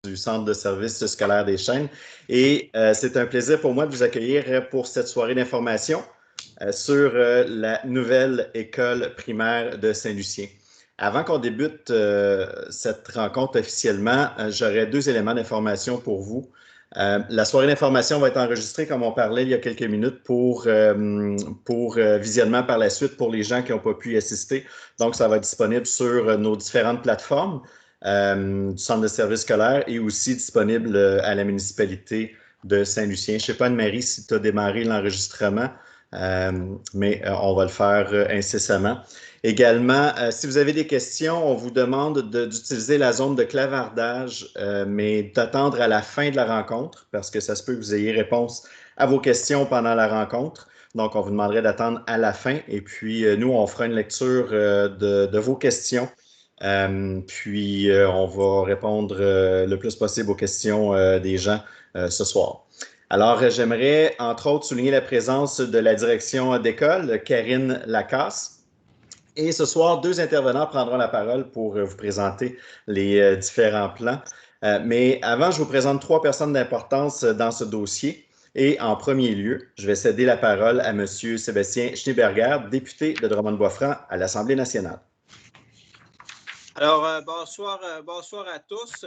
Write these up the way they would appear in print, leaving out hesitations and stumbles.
du Centre de services scolaires des Chênes. Et c'est un plaisir pour moi de vous accueillir pour cette soirée d'information sur la nouvelle école primaire de Saint-Lucien. Avant qu'on débute cette rencontre officiellement, j'aurais 2 éléments d'information pour vous. La soirée d'information va être enregistrée, comme on parlait il y a quelques minutes, pour visionnement par la suite pour les gens qui n'ont pas pu y assister. Donc, ça va être disponible sur nos différentes plateformes du Centre de services scolaires et aussi disponible à la municipalité de Saint-Lucien. Je ne sais pas, Anne-Marie, si tu as démarré l'enregistrement, mais on va le faire incessamment. Également, si vous avez des questions, on vous demande d'utiliser la zone de clavardage, mais d'attendre à la fin de la rencontre, parce que ça se peut que vous ayez réponse à vos questions pendant la rencontre. Donc, on vous demanderait d'attendre à la fin. Et puis, nous, on fera une lecture de vos questions. Puis, on va répondre le plus possible aux questions des gens ce soir. Alors, j'aimerais, entre autres, souligner la présence de la direction d'école, Karine Lacasse. Et ce soir, 2 intervenants prendront la parole pour vous présenter les différents plans. Mais avant, je vous présente 3 personnes d'importance dans ce dossier. Et en premier lieu, je vais céder la parole à M. Sébastien Schneeberger, député de Drummond-Bois-Franc à l'Assemblée nationale. Alors, bonsoir à tous.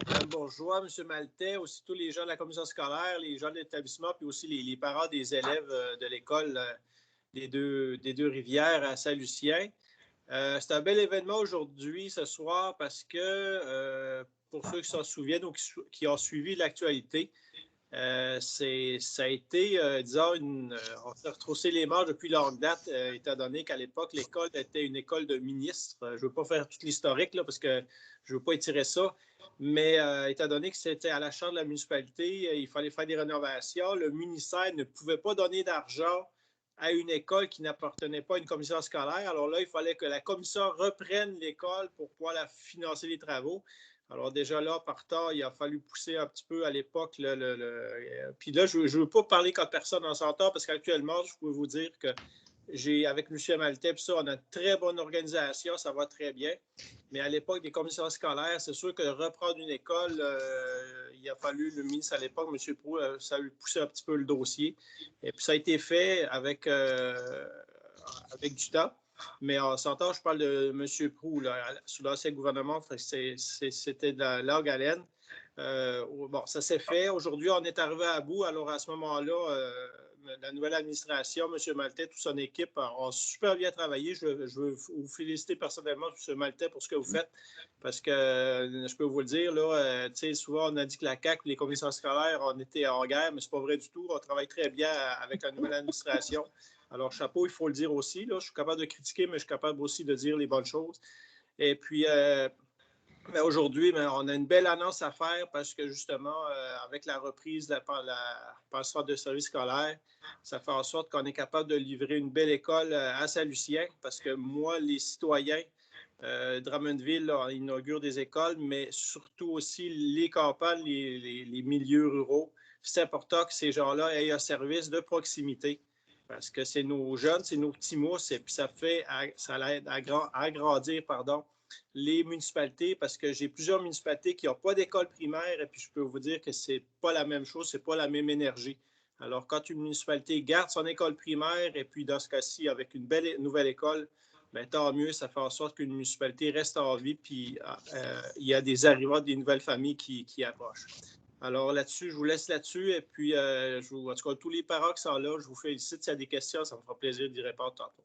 Mme Bourgeois, M. Maltais, aussi tous les gens de la commission scolaire, les gens de l'établissement, puis aussi les parents des élèves de l'école des deux rivières à Saint-Lucien. C'est un bel événement aujourd'hui, ce soir, parce que, pour ceux qui s'en souviennent ou qui ont suivi l'actualité, ça a été, disons, on s'est retroussé les manches depuis longue date, étant donné qu'à l'époque, l'école était une école de ministres. Je ne veux pas faire tout l'historique, là, parce que je ne veux pas étirer ça, mais étant donné que c'était à la charge de la municipalité, il fallait faire des rénovations. Le ministère ne pouvait pas donner d'argent à une école qui n'appartenait pas à une commission scolaire. Alors là, il fallait que la commission reprenne l'école pour pouvoir financer les travaux. Alors déjà là, partant, il a fallu pousser un petit peu à l'époque. Puis là, je ne veux pas parler comme personne en s'entend parce qu'actuellement, je peux vous dire que avec M. Maltais, ça, on a une très bonne organisation, ça va très bien. Mais à l'époque des commissions scolaires, c'est sûr que reprendre une école, il a fallu, le ministre à l'époque, M. Proulx, ça a poussé un petit peu le dossier. Et puis ça a été fait avec du temps. Mais en s'entend, je parle de M. Proulx, sous l'ancien gouvernement, c'était de la longue haleine. Bon, ça s'est fait. Aujourd'hui, on est arrivé à bout. Alors, à ce moment-là, la nouvelle administration, M. Maltais, toute son équipe ont super bien travaillé. Je veux vous féliciter personnellement, M. Maltais, pour ce que vous faites, parce que je peux vous le dire, là, souvent, on a dit que la CAQ, les commissions scolaires, on était en guerre, mais ce n'est pas vrai du tout. On travaille très bien avec la nouvelle administration. Alors, chapeau, il faut le dire aussi. Là, je suis capable de critiquer, mais je suis capable aussi de dire les bonnes choses. Et puis, mais aujourd'hui, on a une belle annonce à faire parce que justement, avec la reprise par le centre de services scolaires, ça fait en sorte qu'on est capable de livrer une belle école à Saint-Lucien parce que moi, les citoyens, Drummondville là, inaugure des écoles, mais surtout aussi les campagnes, les milieux ruraux. C'est important que ces gens-là aient un service de proximité parce que c'est nos jeunes, c'est nos petits mousses et puis ça aide à agrandir, les municipalités parce que j'ai plusieurs municipalités qui n'ont pas d'école primaire et puis je peux vous dire que ce n'est pas la même chose, ce n'est pas la même énergie. Alors, quand une municipalité garde son école primaire et puis dans ce cas-ci, avec une belle nouvelle école, bien, tant mieux, ça fait en sorte qu'une municipalité reste en vie puis il y a des arrivants, des nouvelles familles qui approchent. Alors là-dessus, je vous laisse là-dessus et puis en tout cas, tous les parents qui sont là, je vous félicite. S'il y a des questions, ça me fera plaisir d'y répondre tantôt.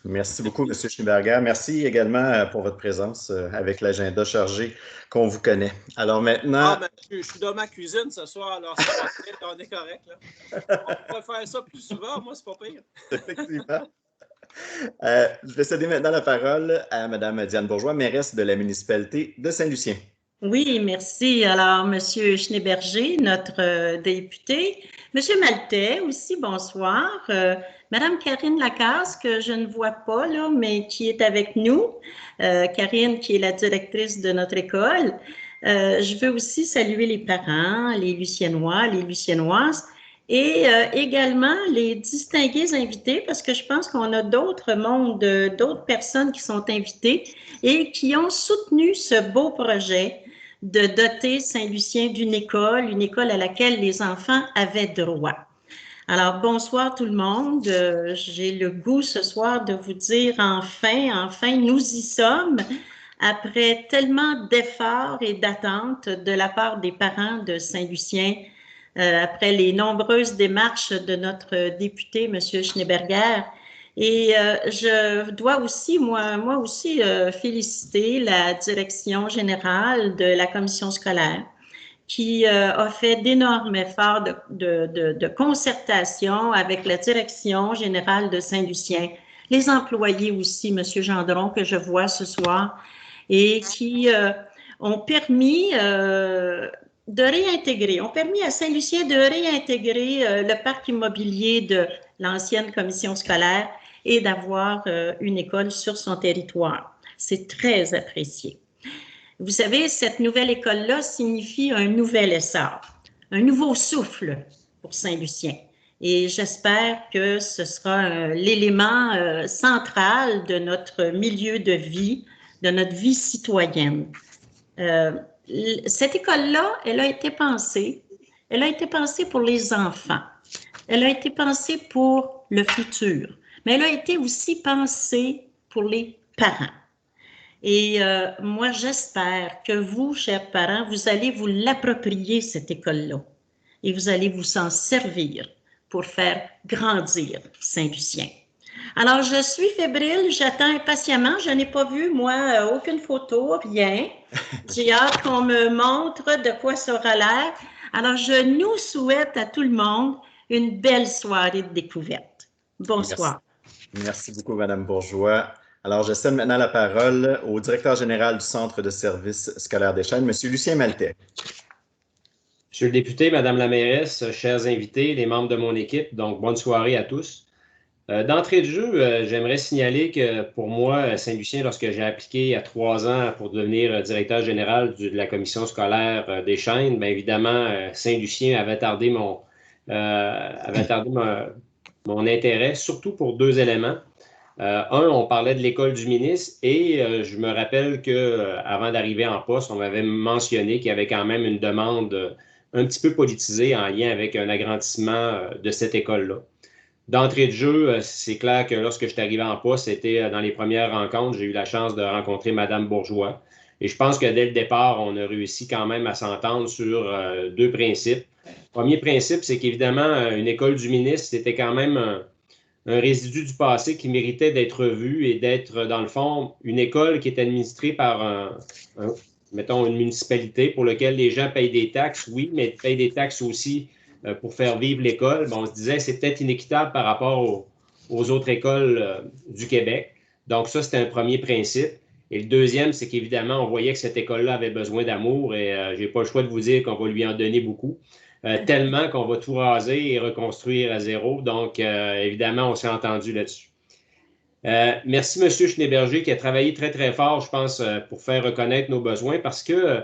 Merci beaucoup, M. Schneeberger. Merci également pour votre présence avec l'agenda chargé qu'on vous connaît. Alors maintenant... je suis dans ma cuisine ce soir, alors ça va être, on est correct. Là. On pourrait faire ça plus souvent, moi, c'est pas pire. Effectivement. Je vais céder maintenant la parole à Mme Diane Bourgeois, mairesse de la municipalité de Saint-Lucien. Oui, merci. Alors, M. Schneeberger, notre député. M. Maltais aussi, bonsoir. Mme Karine Lacasse, que je ne vois pas, là, mais qui est avec nous. Karine, qui est la directrice de notre école. Je veux aussi saluer les parents, les Luciennois, les Luciennoises et également les distingués invités, parce que je pense qu'on a d'autres mondes, d'autres personnes qui sont invitées et qui ont soutenu ce beau projet de doter Saint-Lucien d'une école, une école à laquelle les enfants avaient droit. Alors, bonsoir tout le monde. J'ai le goût ce soir de vous dire enfin, nous y sommes. Après tellement d'efforts et d'attentes de la part des parents de Saint-Lucien, après les nombreuses démarches de notre député, M. Schneeberger. Et je dois aussi, moi aussi, féliciter la direction générale de la commission scolaire qui a fait d'énormes efforts de concertation avec la direction générale de Saint-Lucien, les employés aussi, M. Gendron, que je vois ce soir, et qui ont permis de réintégrer, ont permis à Saint-Lucien de réintégrer le parc immobilier de l'ancienne commission scolaire et d'avoir une école sur son territoire. C'est très apprécié. Vous savez, cette nouvelle école-là signifie un nouvel essor, un nouveau souffle pour Saint-Lucien. Et j'espère que ce sera l'élément central de notre milieu de vie, de notre vie citoyenne. Cette école-là, elle a été pensée pour les enfants. Elle a été pensée pour le futur, mais elle a été aussi pensée pour les parents. Et moi, j'espère que vous, chers parents, vous allez vous l'approprier, cette école-là, et vous allez vous en servir pour faire grandir Saint-Lucien. Alors, je suis fébrile, j'attends impatiemment. Je n'ai pas vu, moi, aucune photo, rien. J'ai hâte qu'on me montre de quoi ça aura l'air. Alors, je nous souhaite à tout le monde une belle soirée de découverte. Bonsoir. Merci beaucoup, Mme Bourgeois. Alors, je cède maintenant la parole au directeur général du Centre de services scolaires des Chênes, M. Lucien Maltais. Monsieur le député, Madame la mairesse, chers invités, les membres de mon équipe, donc bonne soirée à tous. D'entrée de jeu, j'aimerais signaler que pour moi, Saint-Lucien, lorsque j'ai appliqué il y a 3 ans pour devenir directeur général de la commission scolaire des Chênes, bien évidemment, Saint-Lucien avait tardé mon intérêt, surtout pour 2 éléments. On parlait de l'école du ministre et je me rappelle qu'avant d'arriver en poste, on m'avait mentionné qu'il y avait quand même une demande un petit peu politisée en lien avec un agrandissement de cette école-là. D'entrée de jeu, c'est clair que lorsque je suis arrivé en poste, c'était dans les premières rencontres, j'ai eu la chance de rencontrer Mme Bourgeois. Et je pense que dès le départ, on a réussi quand même à s'entendre sur 2 principes. Le premier principe, c'est qu'évidemment, une école du ministre, c'était quand même un résidu du passé qui méritait d'être vu et d'être, dans le fond, une école qui est administrée par mettons, une municipalité pour laquelle les gens payent des taxes, oui, mais payent des taxes aussi pour faire vivre l'école. Bon, on se disait c'est peut-être inéquitable par rapport aux autres écoles du Québec. Donc ça, c'était un premier principe. Et le deuxième, c'est qu'évidemment, on voyait que cette école-là avait besoin d'amour et je n'ai pas le choix de vous dire qu'on va lui en donner beaucoup. Tellement qu'on va tout raser et reconstruire à zéro. Donc, évidemment, on s'est entendu là-dessus. Merci, M. Schneeberger, qui a travaillé très, très fort, je pense, pour faire reconnaître nos besoins parce que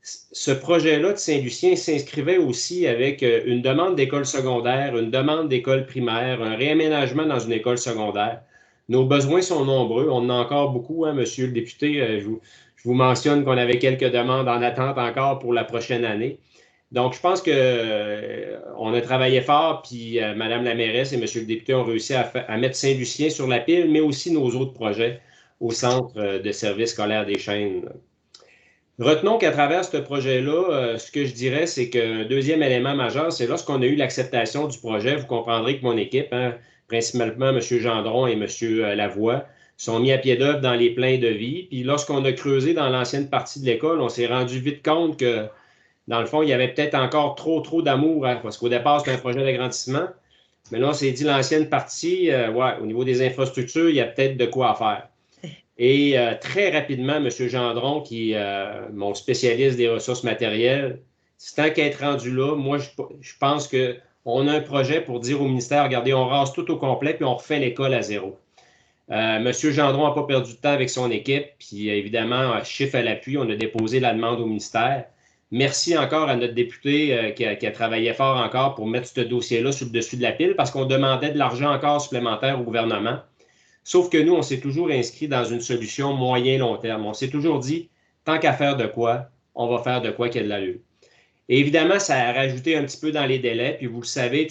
ce projet-là de Saint-Lucien s'inscrivait aussi avec une demande d'école secondaire, une demande d'école primaire, un réaménagement dans une école secondaire. Nos besoins sont nombreux. On en a encore beaucoup, hein, Monsieur le député. Je vous mentionne qu'on avait quelques demandes en attente encore pour la prochaine année. Donc, je pense qu'on a travaillé fort, puis Mme la mairesse et M. le député ont réussi à mettre Saint-Lucien sur la pile, mais aussi nos autres projets au Centre de services scolaires des Chênes. Retenons qu'à travers ce projet-là, ce que je dirais, c'est qu'un deuxième élément majeur, c'est lorsqu'on a eu l'acceptation du projet, vous comprendrez que mon équipe, hein, principalement M. Gendron et M. Lavoie, sont mis à pied d'œuvre dans les pleins de vie. Puis lorsqu'on a creusé dans l'ancienne partie de l'école, on s'est rendu vite compte que dans le fond, il y avait peut-être encore trop d'amour, hein, parce qu'au départ, c'était un projet d'agrandissement. Mais là, on s'est dit, l'ancienne partie, au niveau des infrastructures, il y a peut-être de quoi faire. Et très rapidement, M. Gendron, qui est mon spécialiste des ressources matérielles, c'est tant qu'à être rendu là, moi, je pense qu'on a un projet pour dire au ministère, regardez, on rase tout au complet, puis on refait l'école à zéro. M. Gendron n'a pas perdu de temps avec son équipe, puis évidemment, chiffre à l'appui, on a déposé la demande au ministère. Merci encore à notre député qui a travaillé fort encore pour mettre ce dossier-là sur le dessus de la pile parce qu'on demandait de l'argent encore supplémentaire au gouvernement. Sauf que nous, on s'est toujours inscrit dans une solution moyen-long terme. On s'est toujours dit, tant qu'à faire de quoi, on va faire de quoi qu'il y a de l'allure. Et évidemment, ça a rajouté un petit peu dans les délais. Puis vous le savez,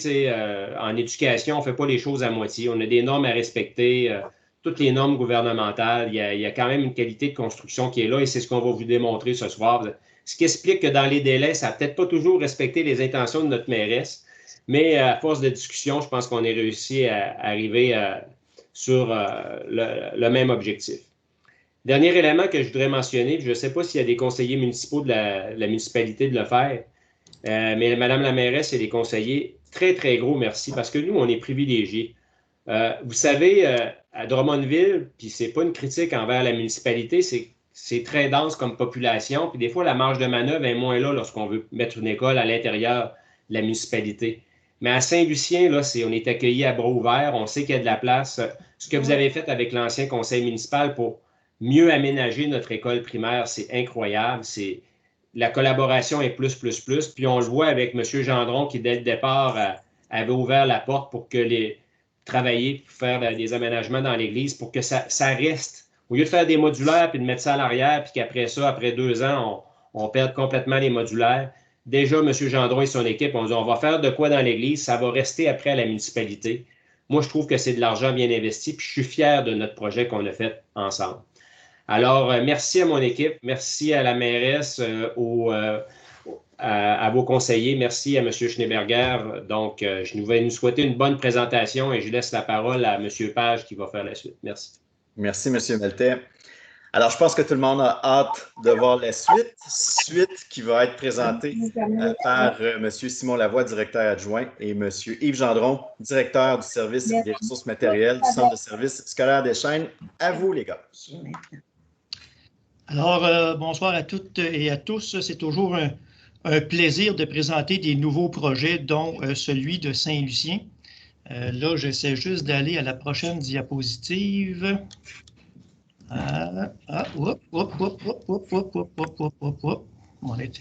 en éducation, on ne fait pas les choses à moitié. On a des normes à respecter, toutes les normes gouvernementales. Il y a quand même une qualité de construction qui est là et c'est ce qu'on va vous démontrer ce soir. Ce qui explique que dans les délais, ça n'a peut-être pas toujours respecté les intentions de notre mairesse, mais à force de discussion, je pense qu'on a réussi à arriver sur le même objectif. Dernier élément que je voudrais mentionner, je ne sais pas s'il y a des conseillers municipaux de la municipalité de le faire, mais Mme la mairesse et les conseillers, très, très gros merci parce que nous, on est privilégiés. Vous savez, à Drummondville, puis ce n'est pas une critique envers la municipalité, c'est très dense comme population, puis des fois, la marge de manœuvre est moins là lorsqu'on veut mettre une école à l'intérieur de la municipalité. Mais à Saint-Lucien, là, on est accueillis à bras ouverts, on sait qu'il y a de la place. Ce que vous avez fait avec l'ancien conseil municipal pour mieux aménager notre école primaire, c'est incroyable. La collaboration est plus. Puis on le voit avec M. Gendron qui, dès le départ, avait ouvert la porte pour travailler, pour faire des aménagements dans l'église, pour que ça reste. Au lieu de faire des modulaires puis de mettre ça à l'arrière, puis qu'après ça, après 2 ans, on perd complètement les modulaires. Déjà, M. Gendron et son équipe ont dit on va faire de quoi dans l'église, ça va rester après à la municipalité. Moi, je trouve que c'est de l'argent bien investi, puis je suis fier de notre projet qu'on a fait ensemble. Alors, merci à mon équipe, merci à la mairesse, à vos conseillers, merci à M. Schneeberger. Donc, je vais nous souhaiter une bonne présentation et je laisse la parole à M. Page qui va faire la suite. Merci. Merci, M. Maltais. Alors, je pense que tout le monde a hâte de voir la suite qui va être présentée par M. Simon Lavoie, directeur adjoint, et M. Yves Gendron, directeur du service des ressources matérielles du Centre de services scolaires des Chênes. À vous, les gars. Alors, bonsoir à toutes et à tous. C'est toujours un plaisir de présenter des nouveaux projets, dont celui de Saint-Lucien. Là, j'essaie juste d'aller à la prochaine diapositive. Je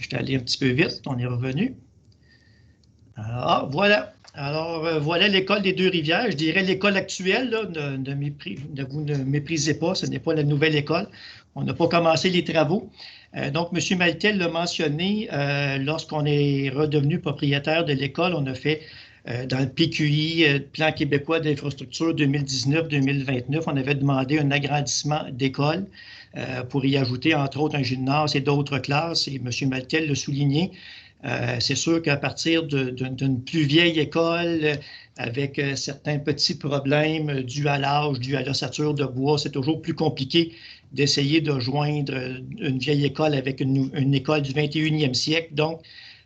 suis allé un petit peu vite, on est revenu. Voilà. Alors, voilà l'école des Deux-Rivières. Je dirais l'école actuelle. Là, vous ne méprisez pas, ce n'est pas la nouvelle école. On n'a pas commencé les travaux. Donc, M. Maltais l'a mentionné, lorsqu'on est redevenu propriétaire de l'école, on a fait dans le PQI, Plan québécois d'infrastructure 2019-2029, on avait demandé un agrandissement d'école pour y ajouter, entre autres, un gymnase et d'autres classes. Et M. Maltais l'a souligné. C'est sûr qu'à partir d'une plus vieille école, avec certains petits problèmes dus à l'âge, dus à l'ossature de bois, c'est toujours plus compliqué d'essayer de joindre une vieille école avec une école du 21e siècle. Donc,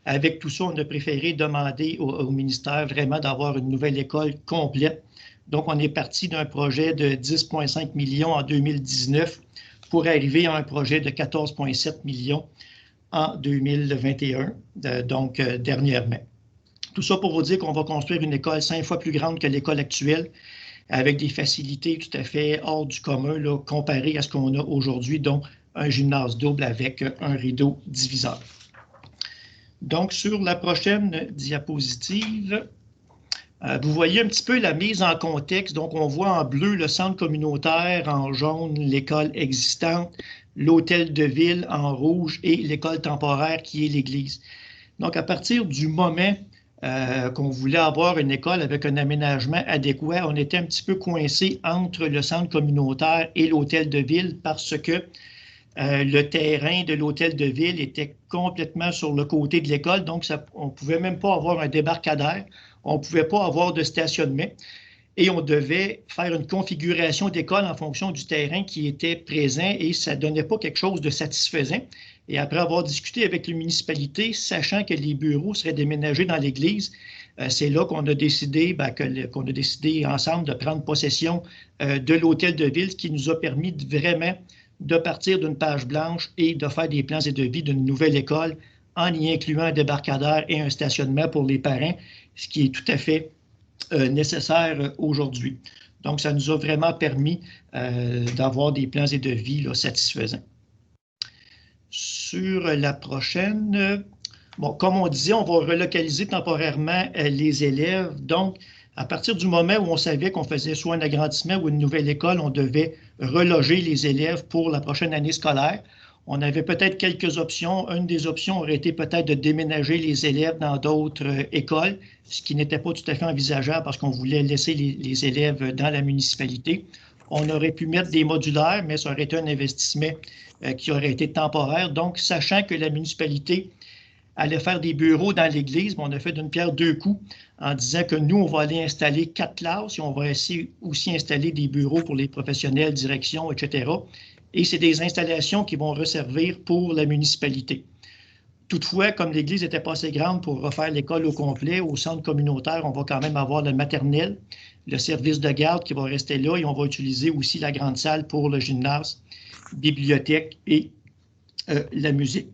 avec tout ça, on a préféré demander au ministère vraiment d'avoir une nouvelle école complète. Donc, on est parti d'un projet de 10,5 millions en 2019 pour arriver à un projet de 14,7 millions en 2021, donc dernièrement. Tout ça pour vous dire qu'on va construire une école 5 fois plus grande que l'école actuelle, avec des facilités tout à fait hors du commun là, comparées à ce qu'on a aujourd'hui, dont un gymnase double avec un rideau diviseur. Donc, sur la prochaine diapositive, vous voyez un petit peu la mise en contexte. Donc, on voit en bleu le centre communautaire, en jaune l'école existante, l'hôtel de ville en rouge et l'école temporaire qui est l'église. Donc, à partir du moment qu'on voulait avoir une école avec un aménagement adéquat, on était un petit peu coincé entre le centre communautaire et l'hôtel de ville parce que le terrain de l'hôtel de ville était complètement sur le côté de l'école, donc on ne pouvait même pas avoir un débarcadère, on ne pouvait pas avoir de stationnement et on devait faire une configuration d'école en fonction du terrain qui était présent et ça ne donnait pas quelque chose de satisfaisant. Et après avoir discuté avec la municipalité, sachant que les bureaux seraient déménagés dans l'église, c'est là qu'on a décidé, ensemble de prendre possession de l'hôtel de ville, ce qui nous a permis vraiment de partir d'une page blanche et de faire des plans et devis d'une nouvelle école en y incluant un débarcadère et un stationnement pour les parents, ce qui est tout à fait nécessaire aujourd'hui. Donc, ça nous a vraiment permis d'avoir des plans et devis là, satisfaisants. Sur la prochaine, bon, comme on disait, on va relocaliser temporairement les élèves. Donc, à partir du moment où on savait qu'on faisait soit un agrandissement ou une nouvelle école, on devait reloger les élèves pour la prochaine année scolaire. On avait peut-être quelques options. Une des options aurait été peut-être de déménager les élèves dans d'autres écoles, ce qui n'était pas tout à fait envisageable parce qu'on voulait laisser les élèves dans la municipalité. On aurait pu mettre des modulaires, mais ça aurait été un investissement qui aurait été temporaire. Donc, sachant que la municipalité allait faire des bureaux dans l'église, on a fait d'une pierre deux coups en disant que nous, on va aller installer 4 classes et on va essayer aussi installer des bureaux pour les professionnels, direction, etc. Et c'est des installations qui vont resservir pour la municipalité. Toutefois, comme l'église n'était pas assez grande pour refaire l'école au complet, au centre communautaire, on va quand même avoir le maternel, le service de garde qui va rester là et on va utiliser aussi la grande salle pour le gymnase, bibliothèque et la musique.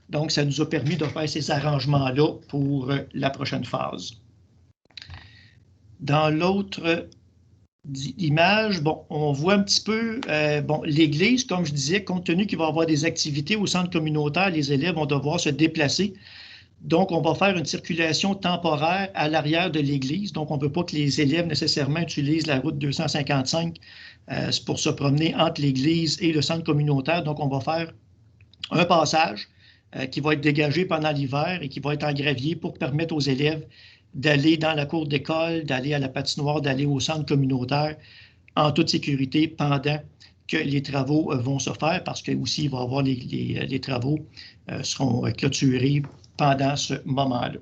Donc, ça nous a permis de faire ces arrangements-là pour la prochaine phase. Dans l'autre image, bon, on voit un petit peu l'église, comme je disais, compte tenu qu'il va y avoir des activités au centre communautaire, les élèves vont devoir se déplacer. Donc, on va faire une circulation temporaire à l'arrière de l'église. Donc, on ne veut pas que les élèves nécessairement utilisent la route 255 pour se promener entre l'église et le centre communautaire. Donc, on va faire un passage qui va être dégagé pendant l'hiver et qui va être en gravier pour permettre aux élèves d'aller dans la cour d'école, d'aller à la patinoire, d'aller au centre communautaire en toute sécurité pendant que les travaux vont se faire parce que aussi il va y avoir les travaux seront clôturés pendant ce moment-là.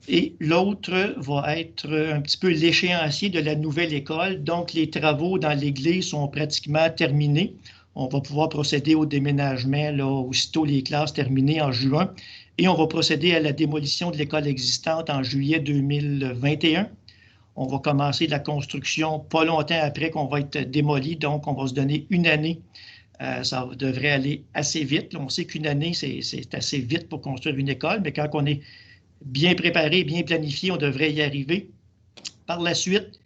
Et l'autre va être un petit peu l'échéancier de la nouvelle école. Donc, les travaux dans l'église sont pratiquement terminés. On va pouvoir procéder au déménagement là, aussitôt les classes terminées en juin. Et on va procéder à la démolition de l'école existante en juillet 2021. On va commencer la construction pas longtemps après qu'on va être démoli. Donc, on va se donner une année. Ça devrait aller assez vite. On sait qu'une année, c'est assez vite pour construire une école, mais quand on est bien préparé, bien planifié, on devrait y arriver. Par la suite,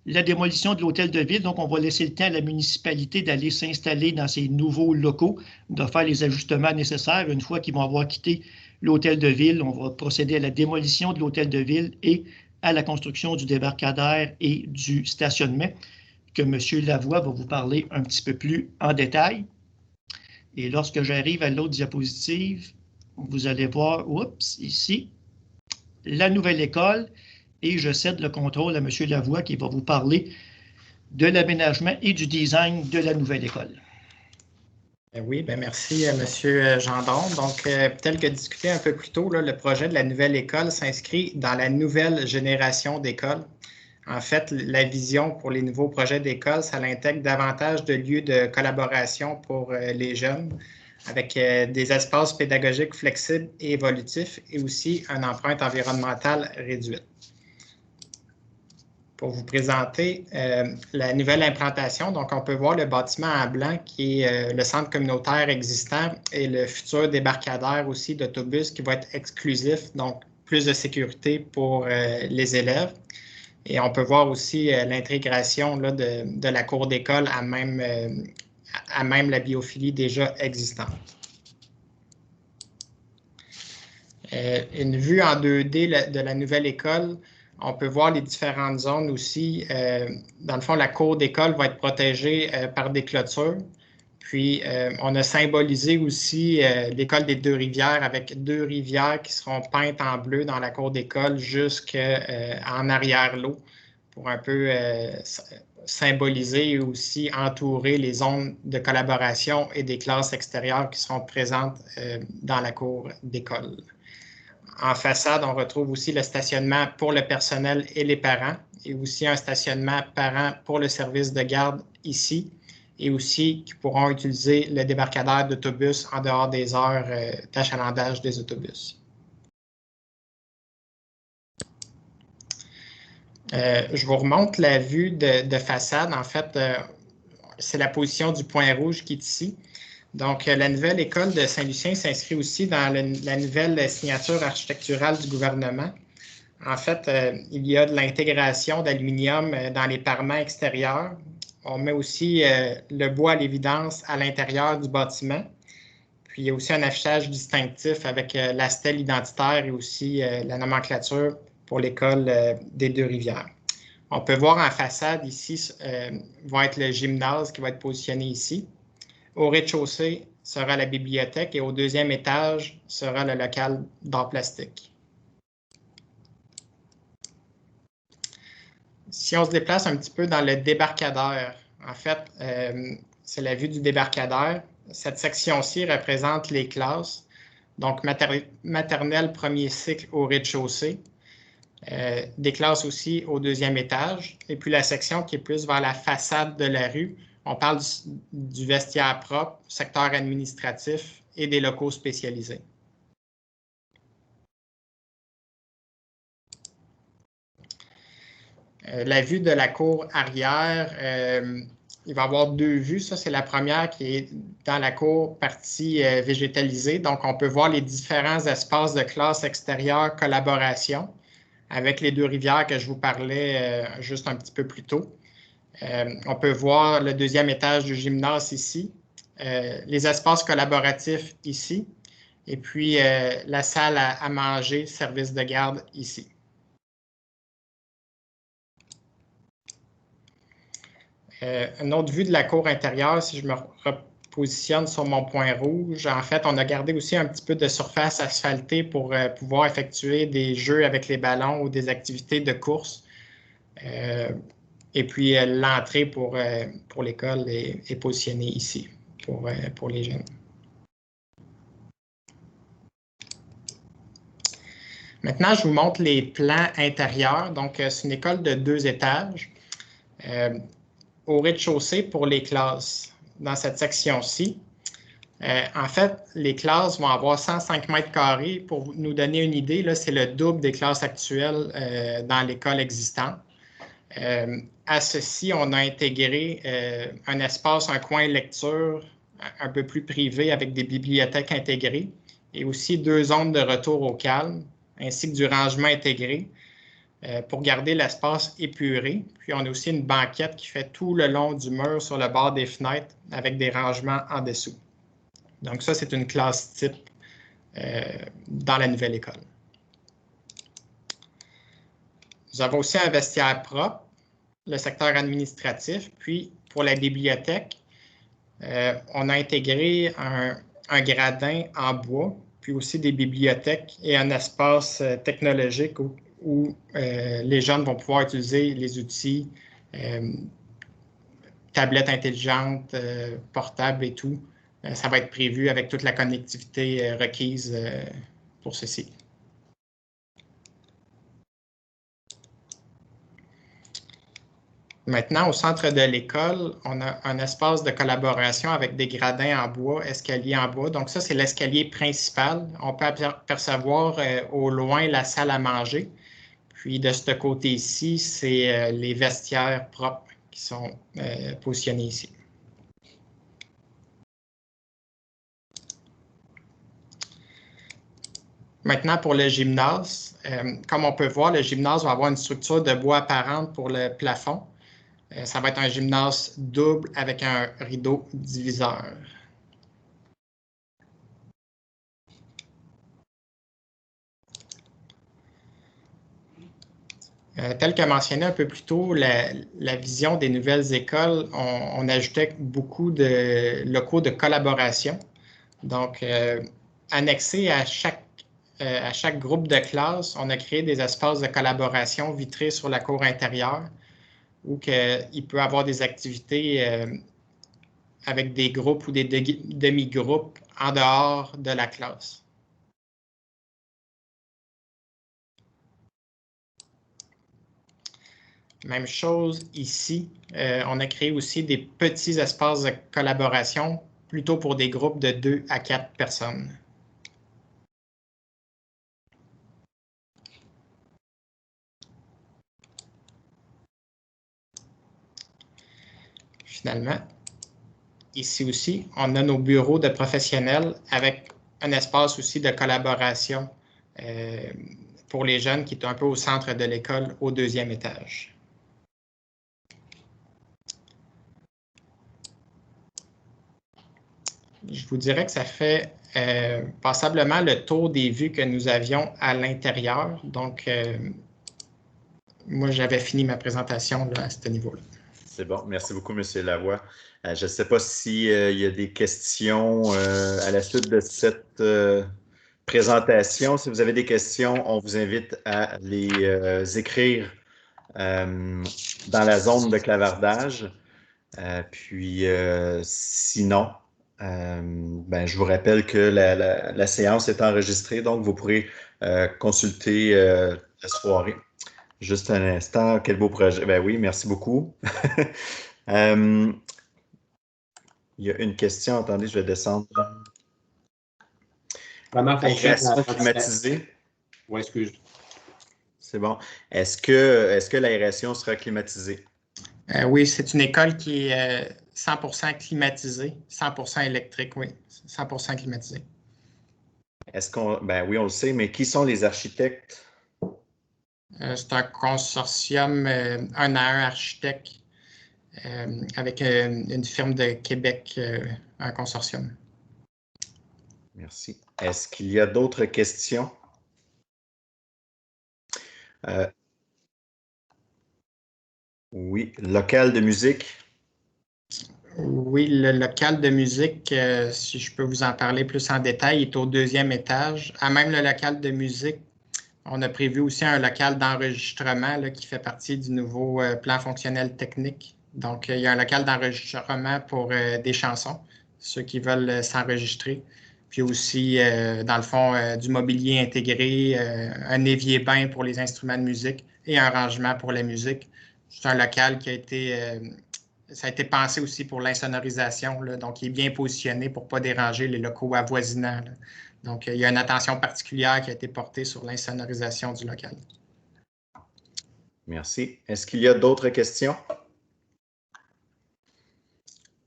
la démolition de l'hôtel de ville. Donc, on va laisser le temps à la municipalité d'aller s'installer dans ces nouveaux locaux, de faire les ajustements nécessaires. Une fois qu'ils vont avoir quitté l'hôtel de ville, on va procéder à la démolition de l'hôtel de ville et à la construction du débarcadère et du stationnement, que M. Lavoie va vous parler un petit peu plus en détail. Et lorsque j'arrive à l'autre diapositive, vous allez voir, oups, ici, la nouvelle école. Et je cède le contrôle à M. Lavoie qui va vous parler de l'aménagement et du design de la nouvelle école. Oui, bien merci à M. Gendron. Donc, tel que discuté un peu plus tôt, là, le projet de la nouvelle école s'inscrit dans la nouvelle génération d'écoles. En fait, la vision pour les nouveaux projets d'école, ça intègre davantage de lieux de collaboration pour les jeunes, avec des espaces pédagogiques flexibles et évolutifs et aussi une empreinte environnementale réduite. Pour vous présenter la nouvelle implantation. Donc, on peut voir le bâtiment en blanc qui est le centre communautaire existant et le futur débarcadère aussi d'autobus qui va être exclusif, donc plus de sécurité pour les élèves. Et on peut voir aussi l'intégration de la cour d'école à même la biophilie déjà existante. Une vue en 2D de la nouvelle école. On peut voir les différentes zones aussi. Dans le fond, la cour d'école va être protégée par des clôtures. Puis, on a symbolisé aussi l'école des Deux-Rivières avec 2 rivières qui seront peintes en bleu dans la cour d'école jusqu'en arrière-l'eau pour un peu symboliser et aussi entourer les zones de collaboration et des classes extérieures qui seront présentes dans la cour d'école. En façade, on retrouve aussi le stationnement pour le personnel et les parents et aussi un stationnement parent pour le service de garde ici et aussi qui pourront utiliser le débarcadère d'autobus en dehors des heures d'achalandage des autobus. Je vous remonte la vue de façade. En fait, c'est la position du point rouge qui est ici. Donc, la nouvelle école de Saint-Lucien s'inscrit aussi dans la nouvelle signature architecturale du gouvernement. En fait, il y a de l'intégration d'aluminium dans les parements extérieurs. On met aussi le bois à l'évidence à l'intérieur du bâtiment. Puis, il y a aussi un affichage distinctif avec la stèle identitaire et aussi la nomenclature pour l'école des Deux-Rivières. On peut voir en façade ici, va être le gymnase qui va être positionné ici. Au rez-de-chaussée, sera la bibliothèque et au deuxième étage sera le local d'art plastique. Si on se déplace un petit peu dans le débarcadère, en fait, c'est la vue du débarcadère. Cette section-ci représente les classes, donc maternelle, premier cycle au rez-de-chaussée, des classes aussi au deuxième étage, et puis la section qui est plus vers la façade de la rue, on parle du vestiaire propre, secteur administratif et des locaux spécialisés. La vue de la cour arrière, il va y avoir deux vues. Ça, c'est la première qui est dans la cour partie végétalisée. Donc, on peut voir les différents espaces de classe extérieure collaboration avec les deux rivières que je vous parlais juste un petit peu plus tôt. On peut voir le deuxième étage du gymnase ici, les espaces collaboratifs ici, et puis la salle à manger, service de garde ici. Une autre vue de la cour intérieure, si je me repositionne sur mon point rouge, en fait, on a gardé aussi un petit peu de surface asphaltée pour pouvoir effectuer des jeux avec les ballons ou des activités de course. Et puis, l'entrée pour l'école est positionnée ici pour les jeunes. Maintenant, je vous montre les plans intérieurs. Donc, c'est une école de 2 étages. Au rez-de-chaussée pour les classes, dans cette section-ci. En fait, les classes vont avoir 105 mètres carrés. Pour nous donner une idée, c'est le double des classes actuelles dans l'école existante. À ceci, on a intégré un espace, un coin lecture un peu plus privé avec des bibliothèques intégrées et aussi 2 zones de retour au calme, ainsi que du rangement intégré pour garder l'espace épuré. Puis, on a aussi une banquette qui fait tout le long du mur sur le bord des fenêtres avec des rangements en dessous. Donc, ça, c'est une classe type dans la nouvelle école. Nous avons aussi un vestiaire propre, le secteur administratif. Puis, pour la bibliothèque, on a intégré un gradin en bois, puis aussi des bibliothèques et un espace technologique où les jeunes vont pouvoir utiliser les outils, tablettes intelligentes, portables et tout. Ça va être prévu avec toute la connectivité requise pour ceci. Maintenant, au centre de l'école, on a un espace de collaboration avec des gradins en bois, escaliers en bois. Donc ça, c'est l'escalier principal. On peut apercevoir au loin la salle à manger. Puis de ce côté-ci, c'est les vestiaires propres qui sont positionnés ici. Maintenant, pour le gymnase, comme on peut voir, le gymnase va avoir une structure de bois apparente pour le plafond. Ça va être un gymnase double avec un rideau diviseur. Tel que mentionné un peu plus tôt, la vision des nouvelles écoles, on ajoutait beaucoup de locaux de collaboration. Donc, annexés à chaque groupe de classe, on a créé des espaces de collaboration vitrés sur la cour intérieure où il peut y avoir des activités avec des groupes ou des demi-groupes en dehors de la classe. Même chose ici, on a créé aussi des petits espaces de collaboration, plutôt pour des groupes de 2 à 4 personnes. Finalement, ici aussi, on a nos bureaux de professionnels avec un espace aussi de collaboration pour les jeunes qui est un peu au centre de l'école, au 2e étage. Je vous dirais que ça fait passablement le tour des vues que nous avions à l'intérieur. Donc, moi, j'avais fini ma présentation là, à ce niveau-là. C'est bon. Merci beaucoup, M. Lavoie. Je ne sais pas s'il y a des questions à la suite de cette présentation. Si vous avez des questions, on vous invite à les écrire dans la zone de clavardage. Puis, sinon, je vous rappelle que la séance est enregistrée, donc vous pourrez consulter la soirée. Juste un instant, quel beau projet. Ben oui, merci beaucoup. Il y a une question, attendez, je vais descendre. Comment fonctionne Aération climatisée? Oui, excuse. C'est bon. Est-ce que l'aération sera climatisée? Oui, c'est une école qui est 100% climatisée, 100% électrique, oui, 100% climatisée. Ben oui, on le sait, mais qui sont les architectes? C'est un consortium, un à un architecte, avec une firme de Québec, un consortium. Merci. Est-ce qu'il y a d'autres questions? Oui, local de musique. Oui, le local de musique, si je peux vous en parler plus en détail, est au 2e étage. À même le local de musique, on a prévu aussi un local d'enregistrement qui fait partie du nouveau plan fonctionnel technique. Donc, il y a un local d'enregistrement pour des chansons, ceux qui veulent s'enregistrer. Puis aussi, dans le fond, du mobilier intégré, un évier-bain pour les instruments de musique et un rangement pour la musique. C'est un local qui a été, ça a été pensé aussi pour l'insonorisation, donc il est bien positionné pour ne pas déranger les locaux avoisinants. Là. Donc, il y a une attention particulière qui a été portée sur l'insonorisation du local. Merci. Est-ce qu'il y a d'autres questions?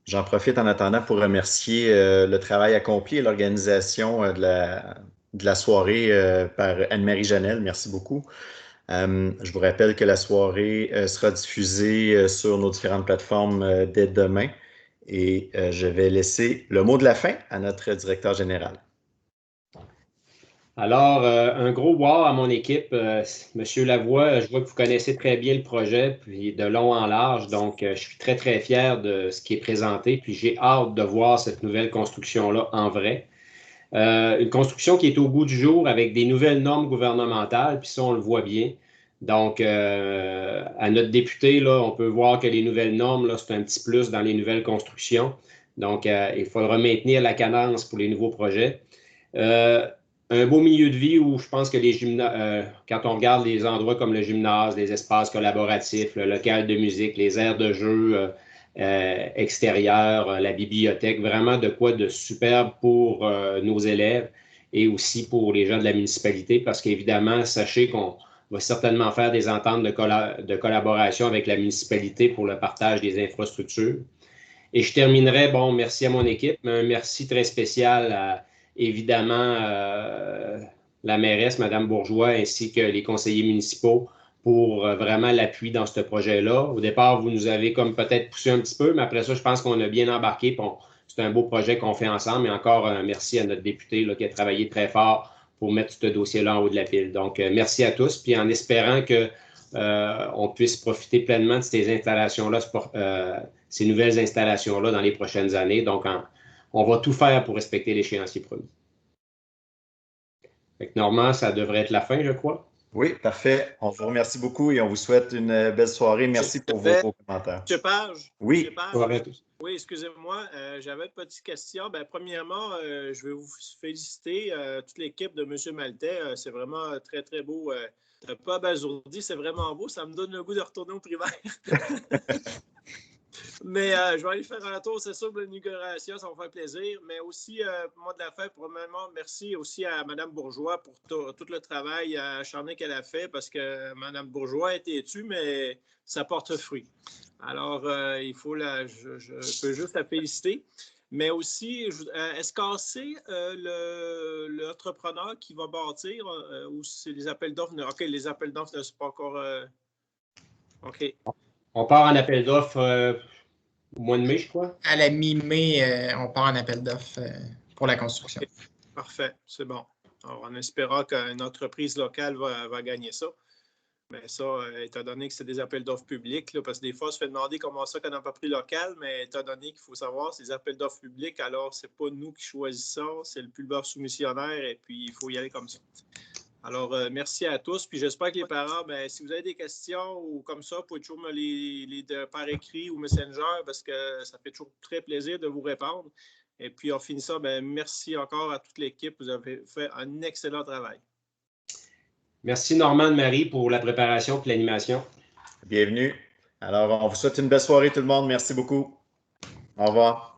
J'en profite en attendant pour remercier le travail accompli et l'organisation de la soirée par Anne-Marie Janel. Merci beaucoup. Je vous rappelle que la soirée sera diffusée sur nos différentes plateformes dès demain. Et je vais laisser le mot de la fin à notre directeur général. Alors, un gros wow à mon équipe. Monsieur Lavoie, je vois que vous connaissez très bien le projet, puis de long en large. Donc, je suis très, très fier de ce qui est présenté. Puis, j'ai hâte de voir cette nouvelle construction-là en vrai. Une construction qui est au goût du jour avec des nouvelles normes gouvernementales, puis ça, on le voit bien. Donc, à notre député, là, on peut voir que les nouvelles normes, là, c'est un petit plus dans les nouvelles constructions. Donc, il faudra maintenir la cadence pour les nouveaux projets. Un beau milieu de vie où je pense que les gymnases, quand on regarde les endroits comme le gymnase, les espaces collaboratifs, le local de musique, les aires de jeu extérieures, la bibliothèque, vraiment de quoi de superbe pour nos élèves et aussi pour les gens de la municipalité parce qu'évidemment, sachez qu'on va certainement faire des ententes de collaboration avec la municipalité pour le partage des infrastructures. Et je terminerai, bon, merci à mon équipe, mais un merci très spécial à évidemment la mairesse, Mme Bourgeois, ainsi que les conseillers municipaux pour vraiment l'appui dans ce projet-là. Au départ, vous nous avez comme peut-être poussé un petit peu, mais après ça, je pense qu'on a bien embarqué. C'est un beau projet qu'on fait ensemble. Et encore un merci à notre député là, qui a travaillé très fort pour mettre ce dossier-là en haut de la pile. Donc, merci à tous. Puis en espérant qu'on puisse profiter pleinement de ces installations-là, ces nouvelles installations-là dans les prochaines années. Donc, on va tout faire pour respecter l'échéancier promis. Normand, ça devrait être la fin, je crois. Oui, parfait. On vous remercie beaucoup et on vous souhaite une belle soirée. Merci pour vos commentaires. M. Page. Oui. Oui, excusez-moi. J'avais une petite question. Premièrement, je vais vous féliciter, toute l'équipe de M. Maltais. C'est vraiment très, très beau. Pas abasourdi, c'est vraiment beau. Ça me donne le goût de retourner au primaire. Mais je vais aller faire un tour, c'est sûr, de l'inauguration, ça va me faire plaisir. Mais aussi, moi, de la fête, probablement, merci aussi à Mme Bourgeois pour tout le travail acharné qu'elle a fait, parce que Mme Bourgeois a été tue, mais ça porte fruit. Alors, je peux juste la féliciter. Mais aussi, est-ce qu'on sait l'entrepreneur qui va bâtir ou c'est les appels d'offres? OK, les appels d'offres, c'est pas encore... OK. On part en appel d'offres au mois de mai, je crois. À la mi-mai, on part en appel d'offres pour la construction. Okay. Parfait, c'est bon. Alors, en espérant qu'une entreprise locale va gagner ça. Mais ça, étant donné que c'est des appels d'offres publics, là, parce que des fois, on se fait demander comment ça qu'on n'a pas pris local, mais étant donné qu'il faut savoir, c'est des appels d'offres publics, alors c'est pas nous qui choisissons, c'est le public soumissionnaire, et puis il faut y aller comme ça. Alors, merci à tous. Puis j'espère que les parents, bien, si vous avez des questions ou comme ça, vous pouvez toujours me les par écrit ou Messenger, parce que ça fait toujours très plaisir de vous répondre. Et puis, on finit ça. Bien, merci encore à toute l'équipe. Vous avez fait un excellent travail. Merci Normand Marie pour la préparation et l'animation. Bienvenue. Alors, on vous souhaite une belle soirée tout le monde. Merci beaucoup. Au revoir.